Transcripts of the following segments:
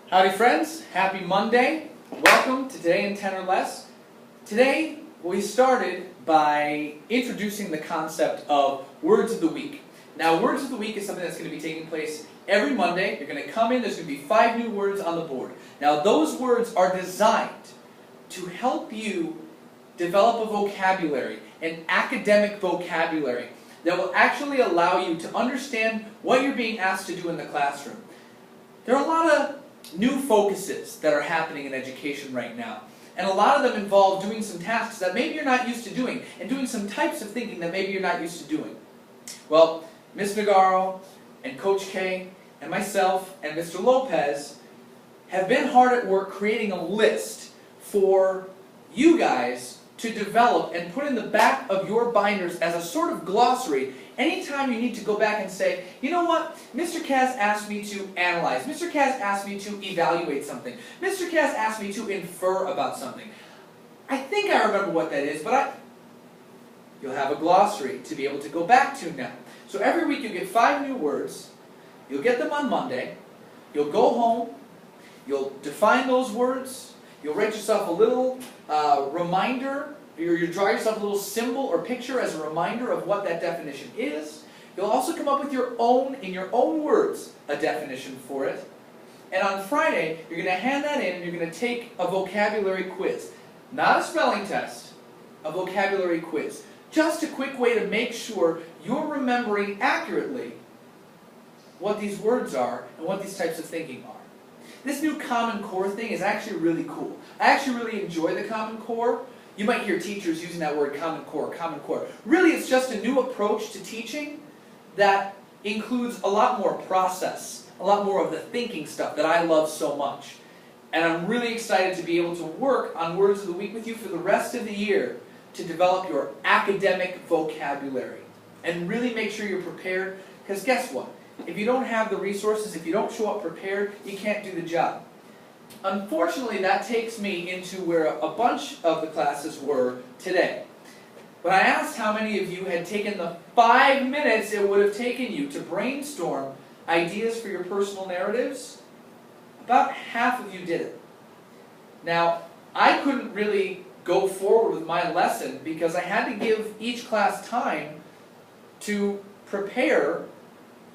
Howdy friends, happy Monday. Welcome to Today in 10 or Less. Today we started by introducing the concept of Words of the Week. Now Words of the Week is something that's going to be taking place every Monday. You're going to come in, there's going to be 5 new words on the board. Now those words are designed to help you develop a vocabulary, an academic vocabulary, that will actually allow you to understand what you're being asked to do in the classroom. There are a lot of new focuses that are happening in education right now. And a lot of them involve doing some tasks that maybe you're not used to doing, and doing some types of thinking that maybe you're not used to doing. Well, Ms. Nagaro and Coach K and myself and Mr. Lopez have been hard at work creating a list for you guys to develop and put in the back of your binders as a sort of glossary anytime you need to go back and say, you know what, Mr. Kaz asked me to analyze, Mr. Kaz asked me to evaluate something, Mr. Kaz asked me to infer about something. I think I remember what that is, but you'll have a glossary to be able to go back to now. So every week you get 5 new words, you'll get them on Monday, you'll go home, you'll define those words, you'll write yourself a little reminder, you draw yourself a little symbol or picture as a reminder of what that definition is. You'll also come up with your own, in your own words, a definition for it. And on Friday, you're going to hand that in and you're going to take a vocabulary quiz. Not a spelling test, a vocabulary quiz. Just a quick way to make sure you're remembering accurately what these words are and what these types of thinking are. This new Common Core thing is actually really cool. I actually really enjoy the Common Core. You might hear teachers using that word Common Core, Common Core. Really, it's just a new approach to teaching that includes a lot more process, a lot more of the thinking stuff that I love so much. And I'm really excited to be able to work on Words of the Week with you for the rest of the year to develop your academic vocabulary. And really make sure you're prepared, because guess what? If you don't have the resources, if you don't show up prepared, you can't do the job. Unfortunately, that takes me into where a bunch of the classes were today. When I asked how many of you had taken the 5 minutes it would have taken you to brainstorm ideas for your personal narratives, about half of you did it. Now, I couldn't really go forward with my lesson because I had to give each class time to prepare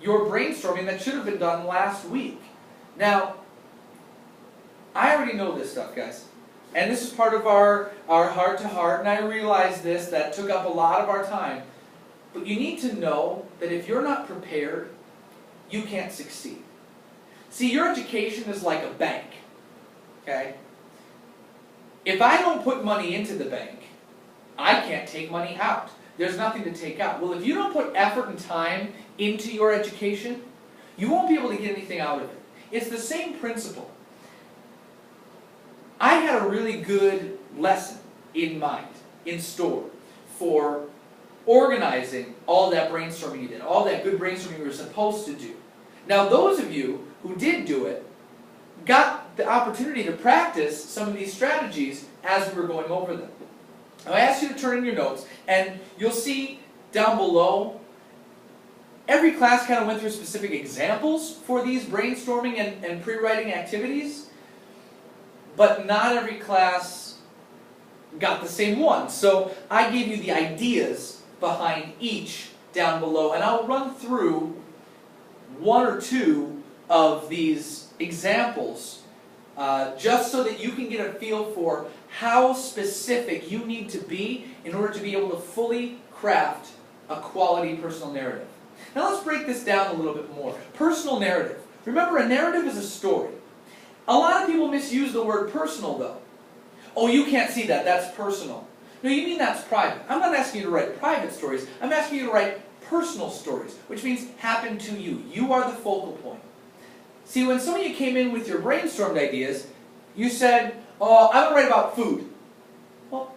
your brainstorming that should have been done last week. Now, I already know this stuff, guys. And this is part of our heart-to-heart, and I realize this, that took up a lot of our time. But you need to know that if you're not prepared, you can't succeed. See, your education is like a bank, okay? If I don't put money into the bank, I can't take money out. There's nothing to take out. Well, if you don't put effort and time into your education, you won't be able to get anything out of it. It's the same principle. I had a really good lesson in mind, in store, for organizing all that brainstorming you did, all that good brainstorming you were supposed to do. Now, those of you who did do it got the opportunity to practice some of these strategies as we were going over them. I asked you to turn in your notes, and you'll see down below, every class kind of went through specific examples for these brainstorming and pre-writing activities, but not every class got the same one. So I gave you the ideas behind each down below, and I'll run through 1 or 2 of these examples just so that you can get a feel for how specific you need to be in order to be able to fully craft a quality personal narrative. Now let's break this down a little bit more. Personal narrative. Remember, a narrative is a story. A lot of people misuse the word personal, though. Oh, you can't see that. That's personal. No, you mean that's private. I'm not asking you to write private stories. I'm asking you to write personal stories, which means happen to you. You are the focal point. See, when some of you came in with your brainstormed ideas, you said, oh, I'm going to write about food. Well,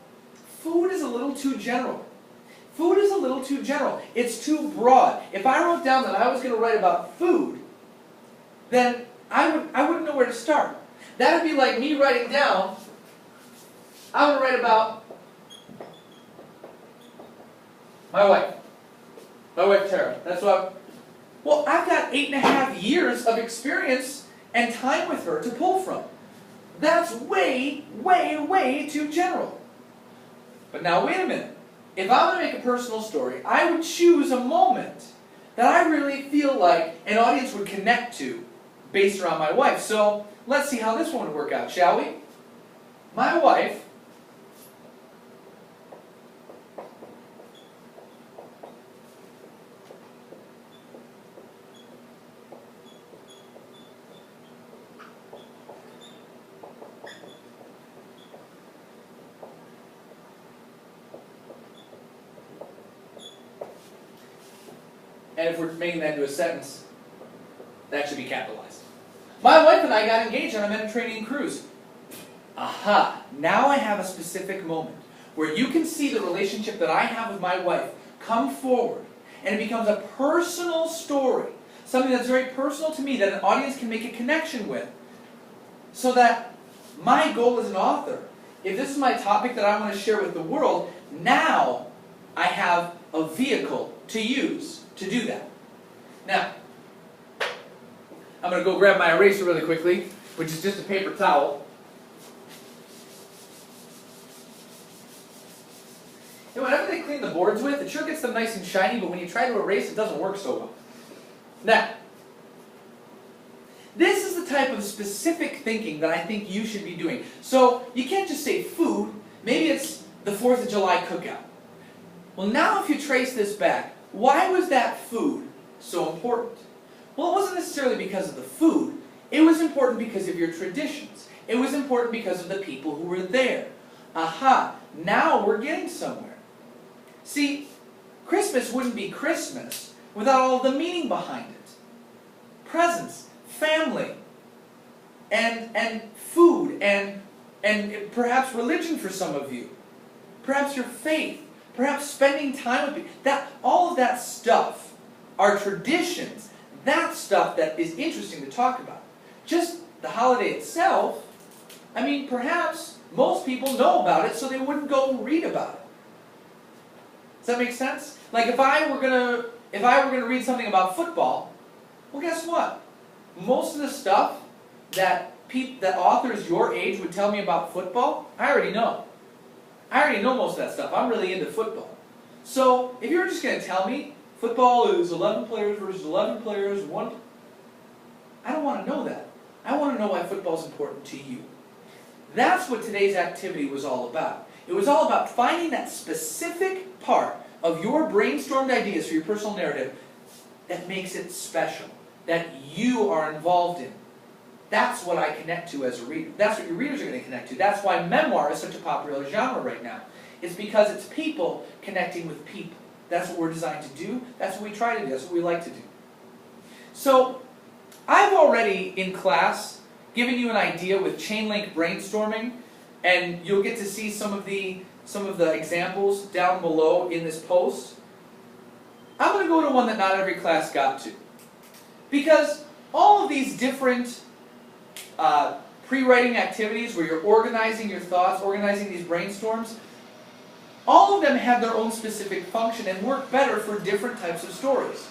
food is a little too general. Food is a little too general. It's too broad. If I wrote down that I was going to write about food, then I wouldn't know where to start. That would be like me writing down, I want to write about my wife Tara. That's what Well, I've got 8.5 years of experience and time with her to pull from. That's way, way, way too general. But now wait a minute. If I'm going to make a personal story, I would choose a moment that I really feel like an audience would connect to based around my wife. So let's see how this one would work out, shall we? My wife and if we're making that into a sentence, that should be capitalized. My wife and I got engaged on a Mediterranean cruise. Aha! Now I have a specific moment where you can see the relationship that I have with my wife come forward, and it becomes a personal story, something that's very personal to me that an audience can make a connection with, so that my goal as an author, if this is my topic that I want to share with the world, now I have a vehicle to use to do that. Now, I'm going to go grab my eraser really quickly, which is just a paper towel. And whenever they clean the boards with, it sure gets them nice and shiny, but when you try to erase, it doesn't work so well. Now, this is the type of specific thinking that I think you should be doing. So, you can't just say food. Maybe it's the 4th of July cookout. Well, now if you trace this back, why was that food so important? Well, it wasn't necessarily because of the food. It was important because of your traditions. It was important because of the people who were there. Aha! Now we're getting somewhere. See, Christmas wouldn't be Christmas without all the meaning behind it. Presents, family, and food, and perhaps religion for some of you. Perhaps your faith. Perhaps spending time with people. All of that stuff are traditions. That's stuff that is interesting to talk about. Just the holiday itself, I mean, perhaps most people know about it, so they wouldn't go read about it. Does that make sense? Like if I were gonna read something about football, well, guess what? Most of the stuff that authors your age would tell me about football, I already know. I already know most of that stuff. I'm really into football. So, if you're just going to tell me football is 11 players versus 11 players, I don't want to know that. I want to know why football is important to you. That's what today's activity was all about. It was all about finding that specific part of your brainstormed ideas for your personal narrative that makes it special, that you are involved in. That's what I connect to as a reader. That's what your readers are going to connect to. That's why memoir is such a popular genre right now. It's because it's people connecting with people. That's what we're designed to do. That's what we try to do. That's what we like to do. So, I've already, in class, given you an idea with chain link brainstorming, and you'll get to see some of the examples down below in this post. I'm going to go to one that not every class got to. Because all of these different pre-writing activities where you're organizing your thoughts, organizing these brainstorms, all of them have their own specific function and work better for different types of stories.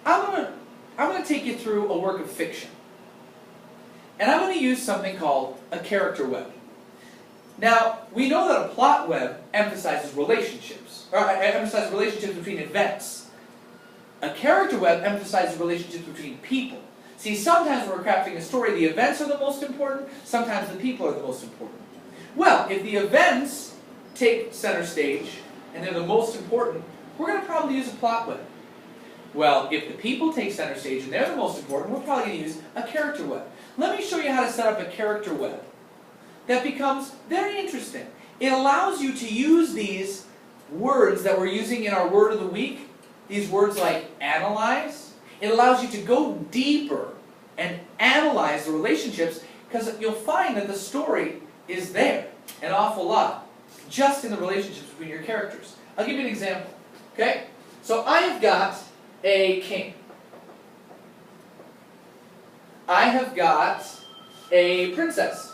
I'm going to take you through a work of fiction. And I'm going to use something called a character web. Now, we know that a plot web emphasizes relationships, or emphasizes relationships between events. A character web emphasizes relationships between people. See, sometimes when we're crafting a story, the events are the most important, sometimes the people are the most important. Well, if the events take center stage, and they're the most important, we're going to probably use a plot web. Well, if the people take center stage and they're the most important, we're probably going to use a character web. Let me show you how to set up a character web that becomes very interesting. It allows you to use these words that we're using in our word of the week, these words like analyze. It allows you to go deeper and analyze the relationships, because you'll find that the story is there an awful lot, just in the relationships between your characters. I'll give you an example. Okay? So I have got a king. I have got a princess.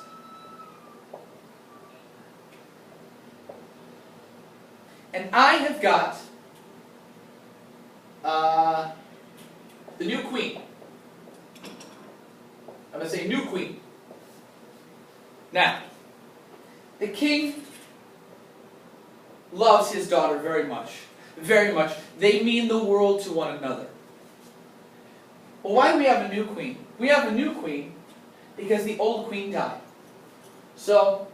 And I have got the new queen. I'm going to say new queen. Now, the king loves his daughter very much. Very much. They mean the world to one another. Well, why do we have a new queen? We have a new queen because the old queen died. So,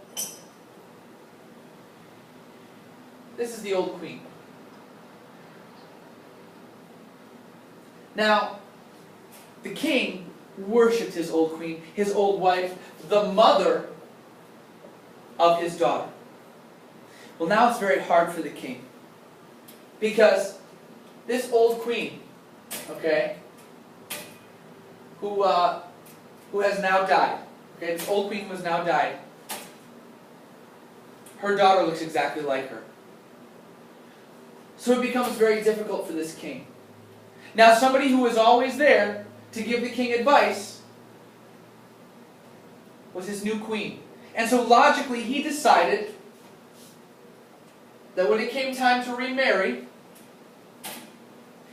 this is the old queen. Now, the king worshipped his old queen, his old wife, the mother of his daughter. Well, now it's very hard for the king. Because this old queen, okay, who has now died, okay, this old queen who has now died, her daughter looks exactly like her. So it becomes very difficult for this king. Now, somebody who was always there to give the king advice was his new queen. And so logically, he decided that when it came time to remarry,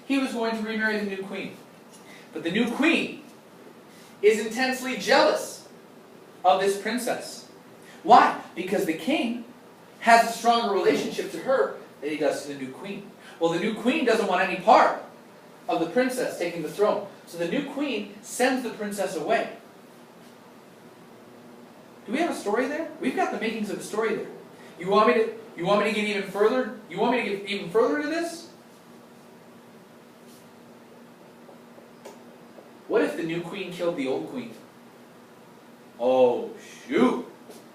he was going to remarry the new queen. But the new queen is intensely jealous of this princess. Why? Because the king has a stronger relationship to her than he does to the new queen. Well, the new queen doesn't want any part of the princess taking the throne. So the new queen sends the princess away. Do we have a story there? We've got the makings of a story there. You want me to get even further? You want me to get even further into this? What if the new queen killed the old queen? Oh, shoot.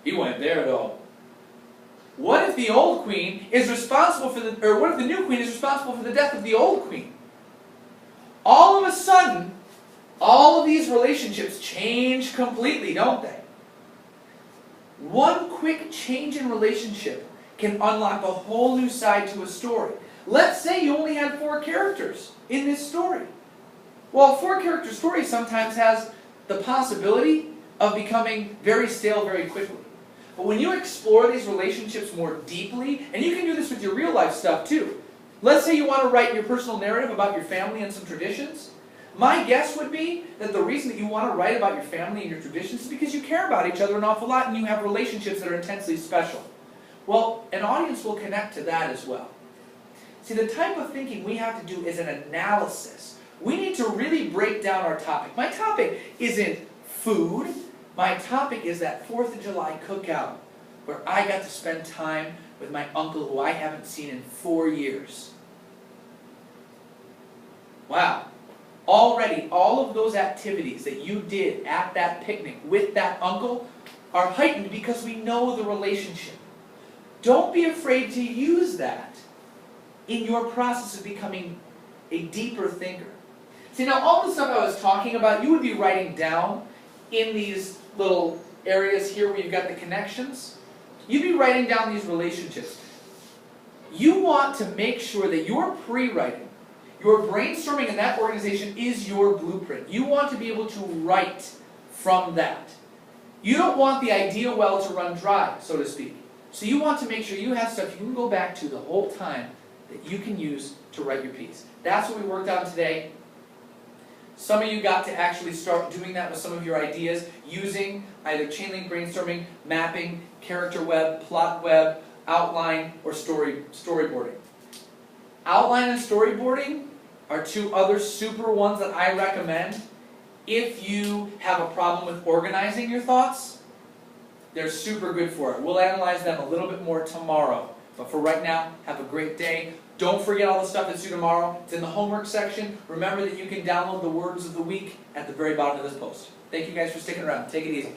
He went there, though. What if the old queen is responsible for what if the new queen is responsible for the death of the old queen? All of a sudden, all of these relationships change completely, don't they? One quick change in relationship can unlock a whole new side to a story. Let's say you only had 4 characters in this story. Well, a 4-character story sometimes has the possibility of becoming very stale very quickly. But when you explore these relationships more deeply, and you can do this with your real life stuff too. Let's say you want to write your personal narrative about your family and some traditions. My guess would be that the reason that you want to write about your family and your traditions is because you care about each other an awful lot and you have relationships that are intensely special. Well, an audience will connect to that as well. See, the type of thinking we have to do is an analysis. We need to really break down our topic. My topic isn't food. My topic is that 4th of July cookout where I got to spend time with my uncle who I haven't seen in 4 years. Wow. Already, all of those activities that you did at that picnic with that uncle are heightened because we know the relationship. Don't be afraid to use that in your process of becoming a deeper thinker. See, now all the stuff I was talking about, you would be writing down in these little areas here where you've got the connections. You'd be writing down these relationships. You want to make sure that your pre-writing, your brainstorming in that organization is your blueprint. You want to be able to write from that. You don't want the idea well to run dry, so to speak. So you want to make sure you have stuff you can go back to the whole time that you can use to write your piece. That's what we worked on today. Some of you got to actually start doing that with some of your ideas using either chain-link brainstorming, mapping, character web, plot web, outline, or storyboarding. Outline and storyboarding are 2 other super ones that I recommend if you have a problem with organizing your thoughts. They're super good for it. We'll analyze them a little bit more tomorrow. But for right now, have a great day. Don't forget all the stuff that's due tomorrow. It's in the homework section. Remember that you can download the words of the week at the very bottom of this post. Thank you guys for sticking around. Take it easy.